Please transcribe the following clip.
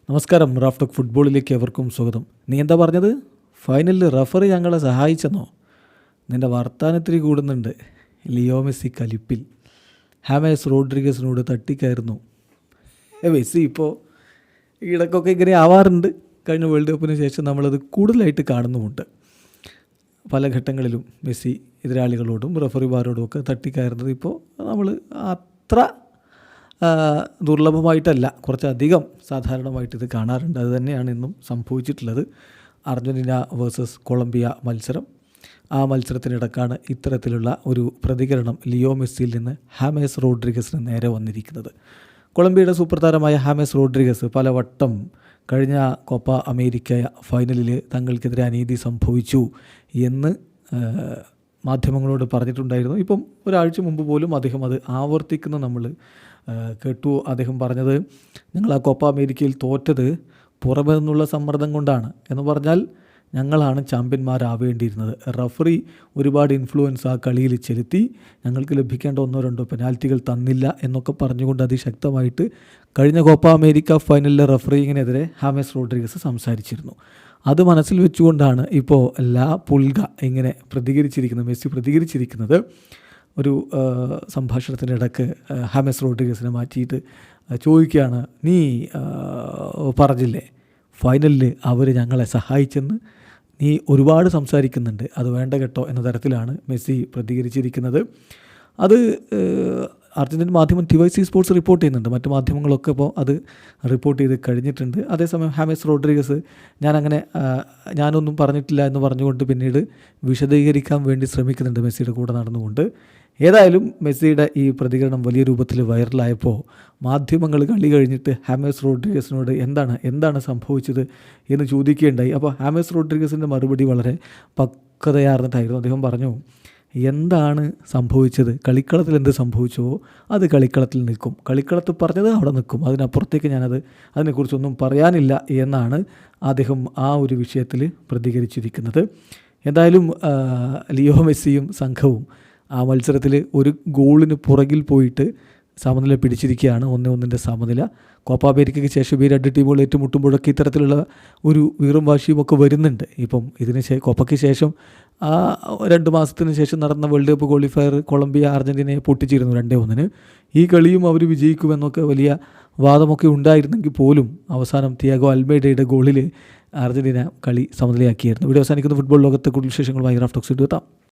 നമസ്കാരം. റാഫ്റ്റോക്ക് ഫുട്ബോളിലേക്ക് എവർക്കും സ്വാഗതം. നീ എന്താ പറഞ്ഞത്? ഫൈനലിൽ റഫറി ഞങ്ങളെ സഹായിച്ചെന്നോ? നിൻ്റെ വർത്താനത്തിൽ കൂടുന്നുണ്ട്. ലിയോ മെസ്സി കലിപ്പിൽ ഹാമേസ് റോഡ്രിഗസിനോട് തട്ടിക്കയറുന്നു. മെസ്സി ഇപ്പോൾ ഇടയ്ക്കൊക്കെ ഇങ്ങനെ ആവാറുണ്ട്. കഴിഞ്ഞ വേൾഡ് കപ്പിന് ശേഷം നമ്മളത് കൂടുതലായിട്ട് കാണുന്നുമുണ്ട്. പല ഘട്ടങ്ങളിലും മെസ്സി എതിരാളികളോടും റഫറിമാരോടും ഒക്കെ തട്ടിക്കയറുന്നത് ഇപ്പോൾ നമ്മൾ അത്ര ദുർലഭമായിട്ടല്ല, കുറച്ചധികം സാധാരണമായിട്ട് ഇത് കാണാറുണ്ട്. അത് തന്നെയാണ് ഇന്നും സംഭവിച്ചിട്ടുള്ളത്. അർജൻറ്റീന വേഴ്സസ് കൊളംബിയ മത്സരം, ആ മത്സരത്തിനിടക്കാണ് ഇത്തരത്തിലുള്ള ഒരു പ്രതികരണം ലിയോ മെസ്സിയിൽ നിന്ന് ഹാമേസ് റോഡ്രിഗസിന് നേരെ വന്നിരിക്കുന്നത്. കൊളംബിയയുടെ സൂപ്പർ താരമായ ഹാമേസ് റോഡ്രിഗസ് പലവട്ടം കഴിഞ്ഞ കോപ്പ അമേരിക്ക ഫൈനലിൽ തങ്ങൾക്കെതിരെ അനീതി സംഭവിച്ചു എന്ന് മാധ്യമങ്ങളോട് പറഞ്ഞിട്ടുണ്ടായിരുന്നു. ഇപ്പം ഒരാഴ്ച മുമ്പ് പോലും അദ്ദേഹം അത് ആവർത്തിക്കുന്ന നമ്മൾ കേട്ടു. അദ്ദേഹം പറഞ്ഞത്, ഞങ്ങൾ ആ കോപ്പ അമേരിക്കയിൽ തോറ്റത് പുറമെ നിന്നുള്ള സമ്മർദ്ദം കൊണ്ടാണ് എന്ന് പറഞ്ഞാൽ ഞങ്ങളാണ് ചാമ്പ്യന്മാരാവേണ്ടിയിരുന്നത്. റഫറി ഒരുപാട് ഇൻഫ്ലുവൻസ് ആ കളിയിൽ ചെലുത്തി, ഞങ്ങൾക്ക് ലഭിക്കേണ്ട 1-2 പെനാൽറ്റികൾ തന്നില്ല എന്നൊക്കെ പറഞ്ഞുകൊണ്ട് അതിശക്തമായിട്ട് കഴിഞ്ഞ കോപ്പ അമേരിക്ക ഫൈനലിലെ റഫറിങ്ങിനെതിരെ ഹാമേസ് റോഡ്രിഗസ് സംസാരിച്ചിരുന്നു. അത് മനസ്സിൽ വെച്ചുകൊണ്ടാണ് ഇപ്പോൾ പുൽഗ ഇങ്ങനെ പ്രതികരിച്ചിരിക്കുന്നത്. മെസ്സി പ്രതികരിച്ചിരിക്കുന്നത്. ഒരു സംഭാഷണത്തിനിടക്ക് ഹാമേസ് റോഡ്രിഗസിനെ മാറ്റിയിട്ട് ചോദിക്കുകയാണ്, നീ പറഞ്ഞില്ലേ ഫൈനലിൽ അവർ ഞങ്ങളെ സഹായിച്ചെന്ന്, നീ ഒരുപാട് സംസാരിക്കുന്നുണ്ട്, അത് വേണ്ട കേട്ടോ എന്ന തരത്തിലാണ് മെസ്സി പ്രതികരിച്ചിരിക്കുന്നത്. അത് അർജൻറ്റീൻ മാധ്യമം TYC സ്പോർട്സ് റിപ്പോർട്ട് ചെയ്യുന്നുണ്ട്. മറ്റു മാധ്യമങ്ങളൊക്കെ ഇപ്പോൾ അത് റിപ്പോർട്ട് ചെയ്ത് കഴിഞ്ഞിട്ടുണ്ട്. അതേസമയം ഹാമേസ് റോഡ്രിഗസ് ഞാനൊന്നും പറഞ്ഞിട്ടില്ല എന്ന് പറഞ്ഞുകൊണ്ട് പിന്നീട് വിശദീകരിക്കാൻ വേണ്ടി ശ്രമിക്കുന്നുണ്ട് മെസ്സിയുടെ കൂടെ നടന്നുകൊണ്ട്. ഏതായാലും മെസ്സിയുടെ ഈ പ്രതികരണം വലിയ രൂപത്തിൽ വൈറലായപ്പോൾ മാധ്യമങ്ങൾ കളി കഴിഞ്ഞിട്ട് ഹാമേസ് റോഡ്രിഗസിനോട് എന്താണ് സംഭവിച്ചത് എന്ന് ചോദിക്കുകയുണ്ടായി. അപ്പോൾ ഹാമേസ് റോഡ്രിഗസിൻ്റെ മറുപടി വളരെ പക്വതയാർന്നിട്ടായിരുന്നു. അദ്ദേഹം പറഞ്ഞു, എന്താണ് സംഭവിച്ചത്, കളിക്കളത്തിൽ എന്ത് സംഭവിച്ചുവോ അത് കളിക്കളത്തിൽ നിൽക്കും, കളിക്കളത്തിൽ പറഞ്ഞത് അവിടെ നിൽക്കും, അതിനപ്പുറത്തേക്ക് അതിനെക്കുറിച്ചൊന്നും പറയാനില്ല എന്നാണ് അദ്ദേഹം ആ ഒരു വിഷയത്തിൽ പ്രതികരിച്ചിരിക്കുന്നത്. എന്തായാലും ലിയോ മെസ്സിയും സംഘവും ആ മത്സരത്തിൽ ഒരു ഗോളിന് പുറകിൽ പോയിട്ട് സമനില പിടിച്ചിരിക്കുകയാണ്. 1-1 സമനില. കോപ്പ അമേരിക്കയ്ക്ക് ശേഷം ഈ രണ്ട് ടീമുകൾ ഏറ്റുമുട്ടുമ്പോഴൊക്കെ ഇത്തരത്തിലുള്ള ഒരു വീറും വാശിയും ഒക്കെ വരുന്നുണ്ട്. ഇപ്പം കോപ്പയ്ക്ക് ശേഷം ആ 2 മാസത്തിന് ശേഷം നടന്ന വേൾഡ് കപ്പ് ക്വാളിഫയർ കൊളംബിയ അർജൻറ്റീനയെ പൊട്ടിച്ചിരുന്നു 2-1. ഈ കളിയും അവർ വിജയിക്കുമെന്നൊക്കെ വലിയ വാദമൊക്കെ ഉണ്ടായിരുന്നെങ്കിൽ പോലും അവസാനം തിയാഗോ അൽമേഡയുടെ ഗോളിൽ അർജൻറ്റീന കളി സമനിലയാക്കിയായിരുന്നു. ഇവിടെ അവസാനിക്കുന്ന ഫുട്ബോൾ ലോകത്തെ കൂടുതൽ വിശേഷങ്ങളുമായി റാഫ്റ്റോക്സ് എത്താം.